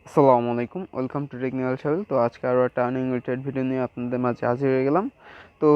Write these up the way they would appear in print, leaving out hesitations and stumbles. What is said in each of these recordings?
আসসালামু আলাইকুম, welcome to technical channel. তো আজকে আরও একটা আনলিমিটেড ভিডিও নিয়ে আপনাদের মাঝে হাজির হয়ে গেলাম। তো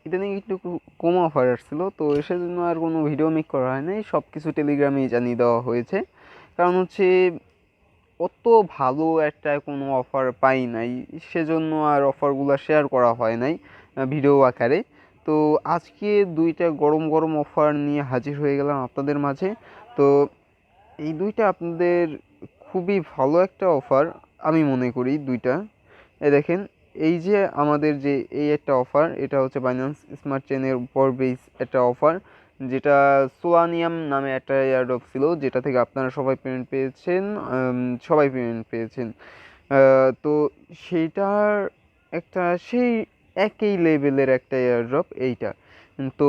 ইদানিং একটু কম অফার আসছিলো, তো সেজন্য আর কোনো ভিডিও মেক করা হয় নাই, সব কিছু টেলিগ্রামেই জানিয়ে দেওয়া হয়েছে। কারণ হচ্ছে অত ভালো একটা কোনো অফার পাই নাই, সেজন্য আর অফারগুলো শেয়ার করা হয় নাই ভিডিও আকারে। তো আজকে দুইটা গরম গরম অফার নিয়ে হাজির হয়ে গেলাম আপনাদের মাঝে। তো এই দুইটা আপনাদের খুবই ভালো একটা অফার আমি মনে করি দুইটা। দেখেন, এই যে আমাদের যে এই একটা অফার, এটা হচ্ছে বাইন্যান্স স্মার্ট চেনের উপর বেস একটা অফার, যেটা সোলানিয়াম নামে একটা এয়ারড্রপ ছিল, যেটা থেকে আপনারা সবাই পেমেন্ট পেয়েছেন। সবাই পেমেন্ট পেয়েছেন। তো সেইটার একটা সেই একই লেভেলের একটা এয়ারড্রপ এইটা। তো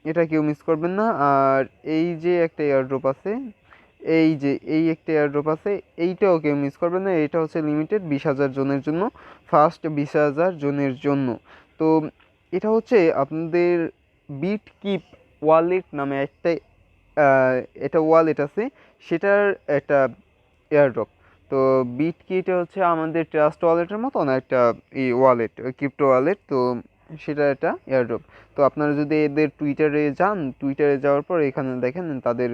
এটা কেউ মিস করবেন না। আর এই যে একটা এয়ারড্রপ আছে, এই যে এই একটা এয়ারড্রপ আছে, এইটাও কেউ মিস করবেন না। এটা হচ্ছে লিমিটেড 20,000 জনের জন্য, ফার্স্ট 20,000 জনের জন্য। তো এটা হচ্ছে আপনাদের বিটকিপ ওয়ালেট নামে একটা এটা ওয়ালেট আছে, সেটার একটা এয়ারড্রপ। তো বিটকিটা হচ্ছে আমাদের ট্রাস্ট ওয়ালেটের মতন একটা ওয়ালেট, ক্রিপ্টো ওয়ালেট। তো সেটা একটা এয়ারড্রপ। তো আপনারা যদি এদের টুইটারে যান, টুইটারে যাওয়ার পর এখানে দেখেন তাদের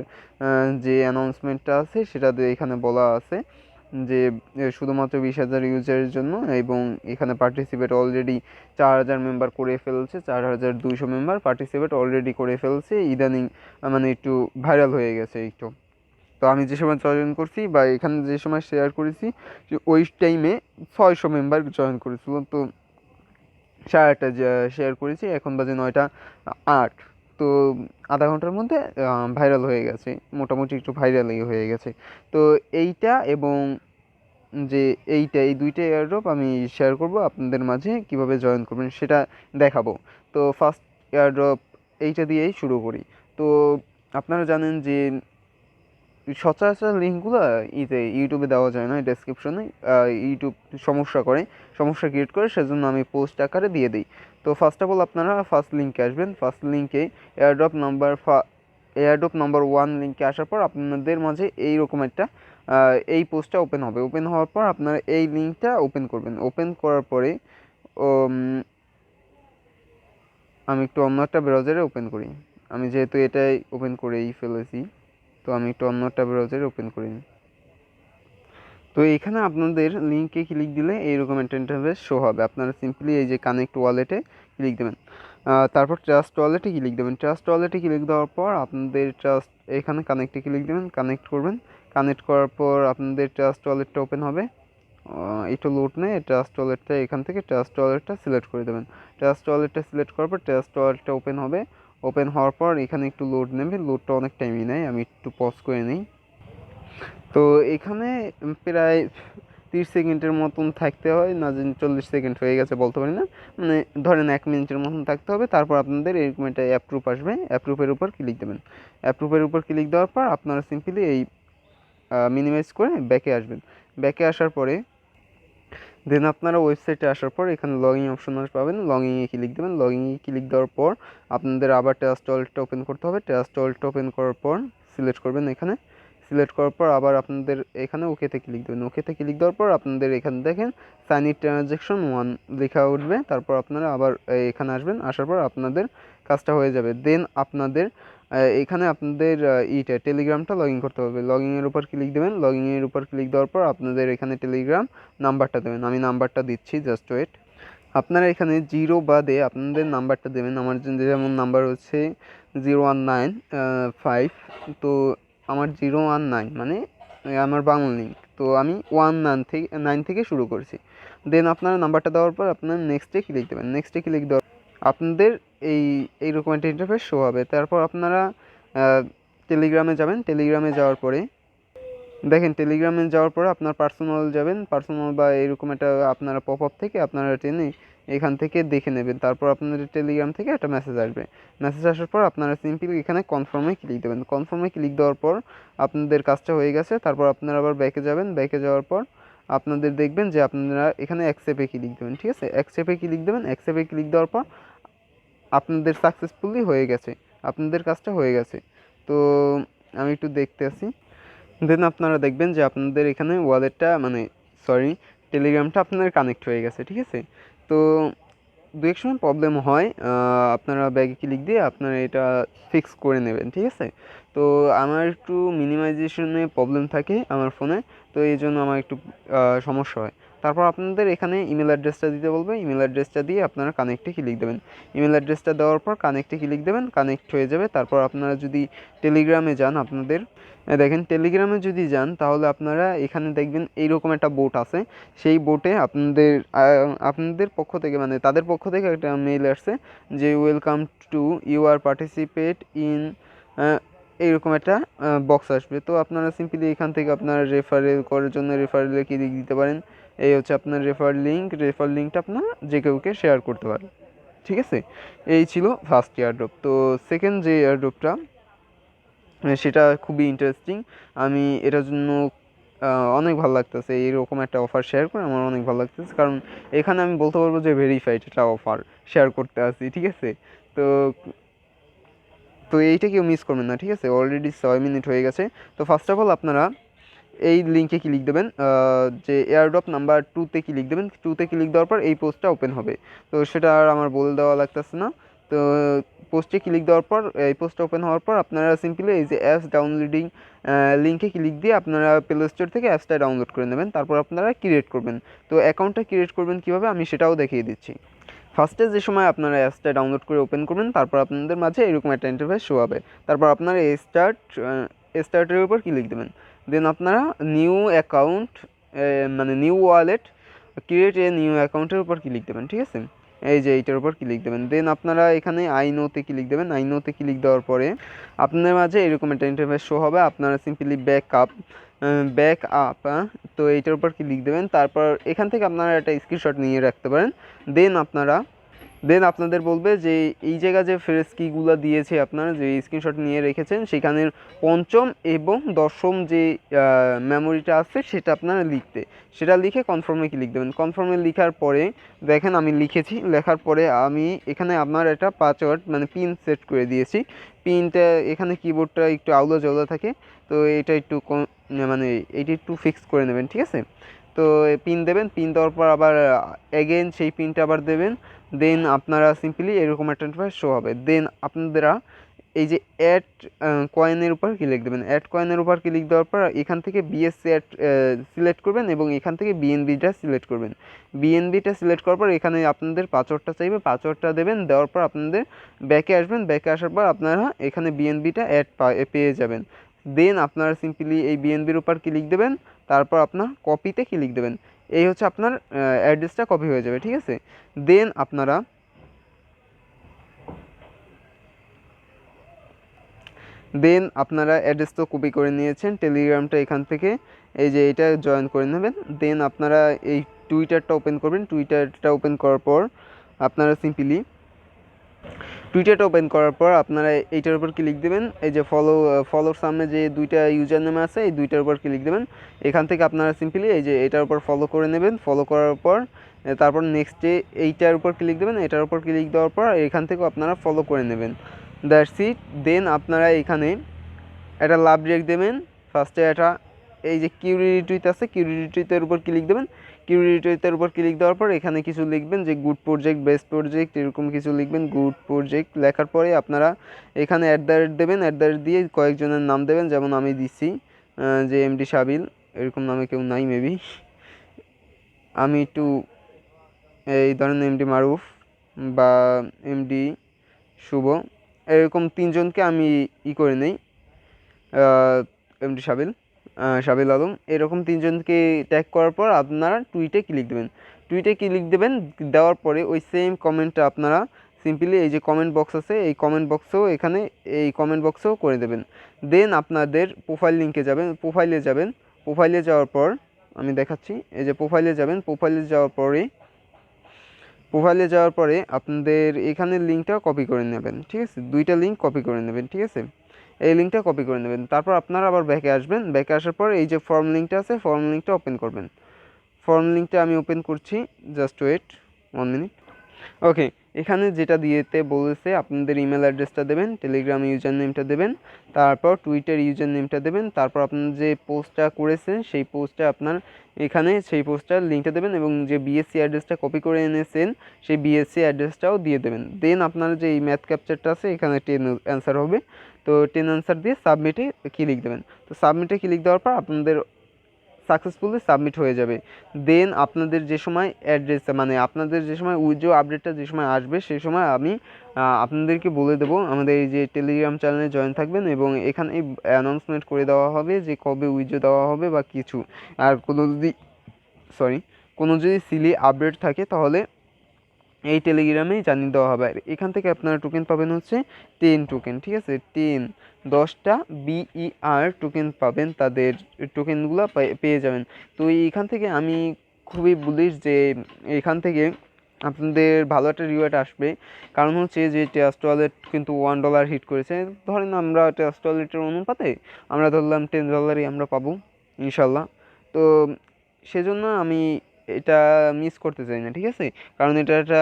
যে অ্যানাউন্সমেন্টটা আছে, সেটাতে এখানে বলা আছে যে শুধুমাত্র 20,000 ইউজারের জন্য, এবং এখানে পার্টিসিপেট অলরেডি 4,000 মেম্বার করে ফেলছে, 4,200 মেম্বার পার্টিসিপেট অলরেডি করে ফেলছে ইদানিং। মানে একটু ভাইরাল হয়ে গেছে একটু। তো আমি যে সময় জয়েন করছি বা এখানে যে সময় শেয়ার করেছি, ওই টাইমে 600 মেম্বার জয়েন করেছিল। তো 8:30 শেয়ার করেছি, এখন বাজে 9:08। তো আধা ঘন্টার মধ্যে ভাইরাল হয়ে গেছে, মোটামুটি একটু ভাইরালই হয়ে গেছে। তো এইটা এবং যে এই দুইটা এয়ারড্রপ আমি শেয়ার করব আপনাদের মাঝে, কিভাবে জয়েন করবেন সেটা দেখাবো। তো ফার্স্ট এয়ারড্রপ এইটা দিয়েই শুরু করি। তো আপনারা জানেন যে সচরাচর লিঙ্কগুলো ইউটিউবে দেওয়া যায় না, ডেসক্রিপশনে ইউটিউব সমস্যা ক্রিয়েট করে, সেজন্য আমি পোস্ট আকারে দিয়ে দিই। তো ফার্স্ট অফ অল আপনারা ফার্স্ট লিঙ্কে আসবেন। ফার্স্ট লিঙ্কে এয়ারড্রপ নাম্বার এয়ারড্রপ নাম্বার 1 লিঙ্কে আসার পর আপনাদের মাঝে এইরকম একটা এই পোস্টটা ওপেন হবে। ওপেন হওয়ার পর আপনারা এই লিঙ্কটা ওপেন করবেন। ওপেন করার পরে আমি একটু অন্য একটা ব্রাউজারে ওপেন করি। আমি যেহেতু এটাই ওপেন করেই ফেলেছি, তো আমি একটু অন্য একটা ব্রাউজারে ওপেন করি। তো এখানে আপনাদের লিঙ্কে ক্লিক দিলে এইরকম একটা ইন্টারফেস শো হবে। আপনারা সিম্পলি এই যে কানেক্ট ওয়ালেটে ক্লিক দেবেন, তারপর ট্রাস্ট ওয়ালেটে ক্লিক দেবেন। ট্রাস্ট ওয়ালেটে ক্লিক দেওয়ার পর আপনাদের ট্রাস্ট এখানে কানেক্টে ক্লিক দেবেন, কানেক্ট করবেন। কানেক্ট করার পর আপনাদের ট্রাস্ট ওয়ালেটটা ওপেন হবে। একটু লোড নেয়, ট্রাস্ট ওয়ালেটটা এখান থেকে ট্রাস্ট ওয়ালেটটা সিলেক্ট করে দেবেন। ট্রাস্ট ওয়ালেটটা সিলেক্ট করার পর ট্রাস্ট ওয়ালেটটা ওপেন হবে। ওপেন হওয়ার পর এখানে একটু লোড নেবে, লোডটা অনেক টাইমই নেয়, আমি একটু পজ করে নিই। তো এখানে প্রায় 30 সেকেন্ডের মতন থাকতে হয়, না জানি 40 সেকেন্ড হয়ে গেছে বলতে পারি না, মানে ধরেন 1 মিনিটের মতন থাকতে হবে। তারপর আপনাদের এরকম একটা অ্যাপ্রুভ আসবে, অ্যাপ্রুভের উপর ক্লিক দেবেন। অ্যাপ্রুভের উপর ক্লিক দেওয়ার পর আপনারা সিম্পলি এই মিনিমাইজ করে ব্যাকে আসবেন। ব্যাকে আসার পরে দেন আপনারা ওয়েবসাইটে আসার পর এখানে লগইন অপশন পাবেন, লগইনে ক্লিক দেবেন। লগইনে ক্লিক দেওয়ার পর আপনাদের আবার ট্রাস্ট ওয়ালেটটা ওপেন করতে হবে। ট্রাস্ট ওয়ালেটটা ওপেন করার পর সিলেক্ট করবেন এখানে। সিলেক্ট করার পর আবার আপনাদের এখানে ওকেতে ক্লিক দেবেন। ওকেতে ক্লিক দেওয়ার পর আপনাদের এখানে দেখেন সাইন ইন ট্রানজ্যাকশন 1 লেখা উঠবে। তারপর আপনারা আবার এখানে আসবেন, আসার পর আপনাদের কাজটা হয়ে যাবে। দেন আপনাদের এখানে আপনাদের টেলিগ্রামটা লগ ইন করতে হবে। লগ ইনের উপর ক্লিক দেবেন। লগ ইনের উপর ক্লিক দেওয়ার পর আপনাদের এখানে টেলিগ্রাম নাম্বারটা দেবেন। আমি নাম্বারটা দিচ্ছি, জাস্ট ওয়েট। আপনারা এখানে 0 বাদে আপনাদের নাম্বারটা দেবেন। আমার যেমন নাম্বার হচ্ছে 019 5। তো আমার 019 মানে আমার বাংলা লিঙ্ক, তো আমি 19 থেকে শুরু করছি। দেন আপনারা নাম্বারটা দেওয়ার পর আপনার নেক্সটে ক্লিক দেবেন। নেক্সটে ক্লিক দেওয়ার আপনাদের এইরকম একটা ইন্টারফেস শো হবে। তারপর আপনারা টেলিগ্রামে যাবেন। টেলিগ্রামে যাওয়ার পরে দেখেন, টেলিগ্রামে যাওয়ার পরে আপনার পার্সোনাল যাবেন। পার্সোনাল বা এরকম একটা আপনারা পপ আপ থেকে আপনারা টেনে এখান থেকে দেখে নেবেন। তারপর আপনাদের টেলিগ্রাম থেকে একটা মেসেজ আসবে। মেসেজ আসার পর আপনারা সিম্পলি এখানে কনফার্মে ক্লিক দেবেন। কনফার্মে ক্লিক দেওয়ার পর আপনাদের কাজটা হয়ে গেছে। তারপর আপনারা আবার ব্যাকে যাবেন। ব্যাকে যাওয়ার পর আপনাদের দেখবেন যে আপনারা এখানে অ্যাকসেপ্টে ক্লিক দেবেন। ঠিক আছে, অ্যাকসেপ্টে ক্লিক দেবেন। অ্যাকসেপ্টে ক্লিক দেওয়ার পর আপনাদের সাকসেসফুলি হয়ে গেছে, আপনাদের কাজটা হয়ে গেছে। তো আমি একটু দেখতে আসি। দেন আপনারা দেখবেন যে আপনাদের এখানে ওয়ালেটটা মানে সরি টেলিগ্রামটা আপনাদের কানেক্ট হয়ে গেছে, ঠিক আছে। তো দু এক সময় প্রবলেম হয়, আপনারা ব্যাগে ক্লিক দিয়ে আপনারা এটা ফিক্স করে নেবেন, ঠিক আছে। তো আমার একটু মিনিমাইজেশনে প্রবলেম থাকে আমার ফোনে, তো এই জন্য আমার একটু সমস্যা হয়। তারপর আপনাদের এখানে ইমেল অ্যাড্রেসটা দিতে বলবে, ইমেল অ্যাড্রেসটা দিয়ে আপনারা কানেক্টে ক্লিক দেবেন। ইমেল অ্যাড্রেসটা দেওয়ার পর কানেক্টে ক্লিক দেবেন, কানেক্ট হয়ে যাবে। তারপর আপনারা যদি টেলিগ্রামে যান আপনাদের দেখেন টেলিগ্রামে যদি যান তাহলে আপনারা এখানে দেখবেন এইরকম একটা বোট আছে। সেই বোটে আপনাদের পক্ষ থেকে মানে তাদের পক্ষ থেকে একটা মেইল আসছে যে ওয়েলকাম টু ইউ আর পার্টিসিপেট ইন এইরকম একটা বক্স আসবে। তো আপনারা সিম্পলি এখান থেকে আপনারা রেফারেল করার জন্য রেফারেলে ক্লিক দিতে পারেন। এই হচ্ছে আপনার রেফার লিঙ্কটা আপনারা যে কেউকে শেয়ার করতে পারেন, ঠিক আছে। এই ছিল ফার্স্ট এয়ারড্রপ। তো সেকেন্ড যে এয়ারড্রপটা সেটা খুবই ইন্টারেস্টিং। আমি এটার জন্য অনেক ভালো লাগতেছে, এইরকম একটা অফার শেয়ার করে আমার অনেক ভালো লাগতেছে, কারণ এখানে আমি বলতে পারবো যে ভেরিফাইড একটা অফার শেয়ার করতে আসি, ঠিক আছে। তো তো এইটা কেউ মিস করবেন না, ঠিক আছে। অলরেডি 6 মিনিট হয়ে গেছে। তো ফার্স্ট অফ অল আপনারা এই লিঙ্কে ক্লিক দেবেন, যে এয়ারড্রপ নাম্বার 2-তে ক্লিক দেবেন। 2-তে ক্লিক দেওয়ার পর এই পোস্টটা ওপেন হবে। তো সেটা আর আমার বলে দেওয়া লাগতেছে না। তো পোস্টে ক্লিক দেওয়ার পর এই পোস্টটা ওপেন হওয়ার পর আপনারা সিম্পলি এই যে অ্যাপস ডাউনলোডিং লিঙ্কে ক্লিক দিয়ে আপনারা প্লে স্টোর থেকে অ্যাপসটা ডাউনলোড করে নেবেন। তারপর আপনারা ক্রিয়েট করবেন। তো অ্যাকাউন্টটা ক্রিয়েট করবেন কীভাবে আমি সেটাও দেখিয়ে দিচ্ছি। ফার্স্টে যে সময় আপনারা অ্যাপসটা ডাউনলোড করে ওপেন করবেন তারপর আপনাদের মাঝে এরকম একটা ইন্টারফেস শো হবে। তারপর আপনারা স্টার্টের উপর ক্লিক দেবেন। দেন আপনারা নিউ অ্যাকাউন্ট মানে new wallet create a new অ্যাকাউন্টের উপর ক্লিক দেবেন, ঠিক আছে। এই যে এইটার উপর ক্লিক দেবেন। দেন আপনারা এখানে আই নোতে ক্লিক দেবেন। আই নোতে ক্লিক দেওয়ার পরে আপনাদের মাঝে এরকম একটা ইন্টারফেস শো হবে। আপনারা সিম্পলি ব্যাক আপ তো এইটার উপর ক্লিক দেবেন। তারপর এখান থেকে আপনারা একটা স্ক্রিনশট নিয়ে রাখতে পারেন। দেন আপনাদের বলবে যে এই জায়গায় যে ফ্রেশ কিগুলো দিয়েছে আপনারা যে স্ক্রিনশট নিয়ে রেখেছেন সেখানের পঞ্চম এবং দশম যে মেমোরিটা আছে সেটা আপনারা সেটা লিখে কনফার্মে ক্লিক দেবেন। কনফার্মে লেখার পরে দেখেন আমি লিখেছি, লেখার পরে আমি এখানে আপনার একটা পাসওয়ার্ড মানে পিন সেট করে দিয়েছি। পিনটা এখানে কিবোর্ডটা একটু আউলা জাউলা থাকে, তো এটা একটু মানে এইটা একটু ফিক্স করে নেবেন, ঠিক আছে। তো পিন দেবেন, পিন দেওয়ার পর আবার অ্যাগেন সেই পিনটা আবার দেবেন। দেন আপনারা সিম্পলি এরকম একটা ইন্টারফেস শো হবে। দেন আপনারা এই যে অ্যাড কয়েনের উপর ক্লিক দেবেন। অ্যাড কয়েনের উপর ক্লিক দেওয়ার পর এখান থেকে বিএসসি অ্যাড সিলেক্ট করবেন এবং এখান থেকে বিএনবিটা সিলেক্ট করবেন। বিএনবিটা সিলেক্ট করার পর এখানে আপনাদের পাসওয়ার্ডটা চাইবে, পাসওয়ার্ডটা দেবেন। দেওয়ার পর আপনাদের ব্যাকে আসবেন, ব্যাকে আসার পর আপনারা এখানে বিএনবিটা পেয়ে যাবেন। দেন আপনারা সিম্পলি এই বিএনবির উপর ক্লিক দেবেন। তারপর আপনার কপিতে ক্লিক দেবেন। এই হচ্ছে আপনার অ্যাড্রেসটা কপি হয়ে যাবে, ঠিক আছে। দেন আপনারা অ্যাড্রেস তো কপি করে নিয়েছেন, টেলিগ্রামটা এখান থেকে এই যে এটা জয়েন করে নেবেন। দেন আপনারা এই টুইটারটা ওপেন করবেন। টুইটারটা ওপেন করার পর আপনারা সিম্পলি আপনারা এইটার উপর ক্লিক দেবেন। এই যে ফলোর সামনে যে দুইটা ইউজার নেম আছে এই দুইটার উপর ক্লিক দেবেন। এখান থেকে আপনারা সিম্পলি এই যে এটার উপর ফলো করে নেবেন। ফলো করার পর তারপর নেক্সটে এইটার উপর ক্লিক দেবেন। এটার উপর ক্লিক দেওয়ার পর এখান থেকেও আপনারা ফলো করে নেবেন। That's it. দেন আপনারা এখানে একটা লাভ রেখ দেবেন। ফার্স্টে একটা এই যে কিউরিটিউট আছে, কিউরিটিউটের উপর ক্লিক দেবেন। কিউরিটিউটের উপর ক্লিক দেওয়ার পর এখানে কিছু লিখবেন যে গুড প্রজেক্ট, বেস্ট প্রজেক্ট, এরকম কিছু লিখবেন। গুড প্রজেক্ট লেখার পরে আপনারা এখানে @ দেবেন। @ দিয়ে কয়েকজনের নাম দেবেন, যেমন আমি দিচ্ছি যে এমডি সাবিল, এরকম নামে কেউ নাই মেবি। আমি একটু এই ধরেন এমডি মারুফ বা এমডি শুভ, এরকম তিনজনকে আমি করে নেই, এমডি সাবিল আলম, এরকম তিনজনকে ট্যাগ করার পর আপনারা টুইটে ক্লিক দেবেন। দেওয়ার পরে ওই সেম কমেন্টটা আপনারা সিম্পলি এই যে কমেন্ট বক্স আছে এই কমেন্ট বক্সেও করে দেবেন। দেন আপনাদের প্রোফাইল লিঙ্কে যাবেন, প্রোফাইলে যাওয়ার পর আমি দেখাচ্ছি। এই যে প্রোফাইলে যাবেন, প্রোফাইলে যাওয়ার পরে আপনাদের এখানের লিঙ্কটা কপি করে নেবেন, ঠিক আছে। দুইটা লিঙ্ক কপি করে নেবেন, ঠিক আছে। এই লিঙ্কটা কপি করে নেবেন। তারপর আপনারা আবার ব্যাকে আসবেন। ব্যাকে আসার পর এই যে ফর্ম লিঙ্কটা আছে ফর্ম লিঙ্কটা ওপেন করবেন। ফর্ম লিঙ্কটা আমি ওপেন করছি, জাস্ট ওয়েট 1 মিনিট। ওকে, এখানে যেটা দিতে বলেছে আপনাদের ইমেল অ্যাড্রেসটা দেবেন, টেলিগ্রাম ইউজার নেমটা দেবেন, তারপর টুইটার ইউজার নেমটা দেবেন, তারপর আপনার যে পোস্টটা করেছেন সেই পোস্টটা আপনার এখানে সেই পোস্টটার লিঙ্কটা দেবেন এবং যে বিএসসি অ্যাড্রেসটা কপি করে এনেছেন সেই বিএসসি অ্যাড্রেসটাও দিয়ে দেবেন। দেন আপনার যে এই ম্যাথ ক্যাপচারটা আছে এখানে 10 অ্যান্সার হবে, তো 10 অ্যান্সার দিয়ে সাবমিটে ক্লিক দেবেন। তো সাবমিটে ক্লিক দেওয়ার পর আপনাদের সাকসেসফুলি সাবমিট হয়ে যাবে। দেন আপনাদের যে সময় অ্যাড্রেসটা মানে আপনাদের যে সময় উইথড্র আপডেটটা যে সময় আসবে সেই সময় আমি আপনাদেরকে বলে দেবো। আমাদের এই যে টেলিগ্রাম চ্যানেলে জয়েন থাকবেন এবং এখানে অ্যানাউন্সমেন্ট করে দেওয়া হবে যে কবে উইথড্র দেওয়া হবে বা কিছু। আর কোনো যদি সিলি আপডেট থাকে তাহলে এই টেলিগ্রামেই জানিয়ে দেওয়া হবে। আর এখান থেকে আপনারা টোকেন পাবেন হচ্ছে 10 টোকেন, ঠিক আছে, 10টা BER টোকেন পাবেন, তাদের টোকেনগুলো পেয়ে যাবেন। তো এইখান থেকে আমি খুবই বলিস যে এখান থেকে আপনাদের ভালো একটা রিওয়ার্ড আসবে। কারণ হচ্ছে যে ট্রাস্ট ওয়ালেট কিন্তু $1 হিট করেছে। ধরেন আমরা ট্রাস্ট ওয়ালেটের অনুপাতে আমরা ধরলাম $10 আমরা পাবো ইনশাল্লাহ। তো সেজন্য আমি এটা মিস করতে চাই না, ঠিক আছে, কারণ এটা একটা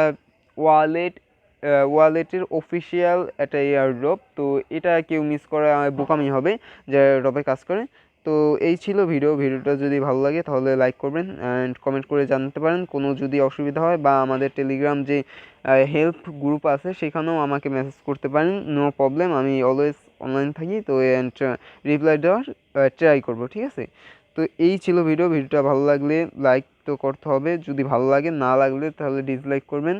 ওয়ালেটের অফিসিয়াল একটা এয়ারড্রপ। তো এটা কেউ মিস করা বোকামি হবে যে এয়ারড্রপে কাজ করে। তো এই ছিল ভিডিওটা যদি ভালো লাগে তাহলে লাইক করবেন অ্যান্ড কমেন্ট করে জানাতে পারেন কোনো যদি অসুবিধা হয়, বা আমাদের টেলিগ্রাম যে হেল্প গ্রুপ আছে সেখানেও আমাকে মেসেজ করতে পারেন, নো প্রবলেম, আমি অলওয়েজ অনলাইন থাকি। তো অ্যান্ড রিপ্লাই দেওয়ার ট্রাই করবো, ঠিক আছে। তো এই ছিল ভিডিওটা ভালো লাগলে লাইক তো করতে হবে, যদি ভালো লাগে, না লাগলে তাহলে ডিসলাইক করবেন।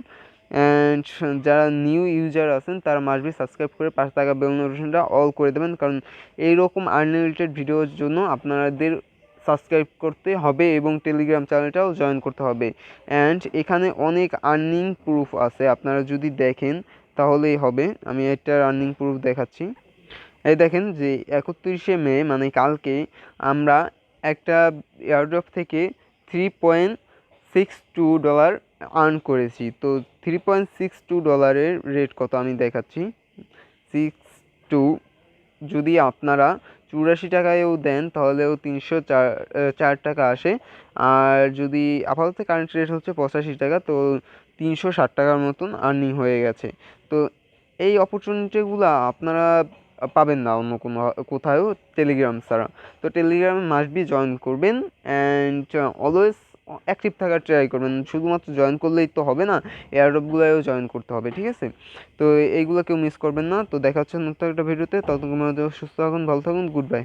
অ্যান্ড যারা নিউ ইউজার আছেন তারা মাস্ট বি সাবস্ক্রাইব করে পাশে থাকা বেল নোটিফিকেশনটা অল করে দেবেন, কারণ এইরকম আনলিমিটেড ভিডিওর জন্য আপনাদের সাবস্ক্রাইব করতে হবে এবং টেলিগ্রাম চ্যানেলটাও জয়েন করতে হবে। অ্যান্ড এখানে অনেক আর্নিং প্রুফ আছে, আপনারা যদি দেখেন তাহলেই হবে। আমি এটার আর্নিং প্রুফ দেখাচ্ছি। এই দেখেন যে 31শে মে মানে কালকে আমরা একটা এয়ারড্রপ থেকে $3.62 আর্ন করেছি। তো $3.62 রেট কত আমি দেখাচ্ছি। 62 যদি আপনারা 84 টাকায়ও দেন তাহলেও 304 টাকা আসে। আর যদি আপাতত কারেন্ট রেট হচ্ছে 85 টাকা, তো 360 টাকার মতন আর্নিং হয়ে গেছে। তো এই অপরচুনিটিগুলো আপনারা পাবেন না অন্য কোনো কোথাও টেলিগ্রাম ছাড়া। তো টেলিগ্রামে মাস্ট বি জয়েন করবেন অ্যান্ড অলওয়েজ অ্যাক্টিভ থাকার ট্রাই করবেন। শুধুমাত্র জয়েন করলেই তো হবে না, এয়ারড্রপগুলোও জয়েন করতে হবে, ঠিক আছে। তো এইগুলো কেউ মিস করবেন না। তো দেখা হচ্ছে নতুন একটা ভিডিওতে, ততক্ষণ সুস্থ থাকুন, ভালো থাকুন, গুড বাই।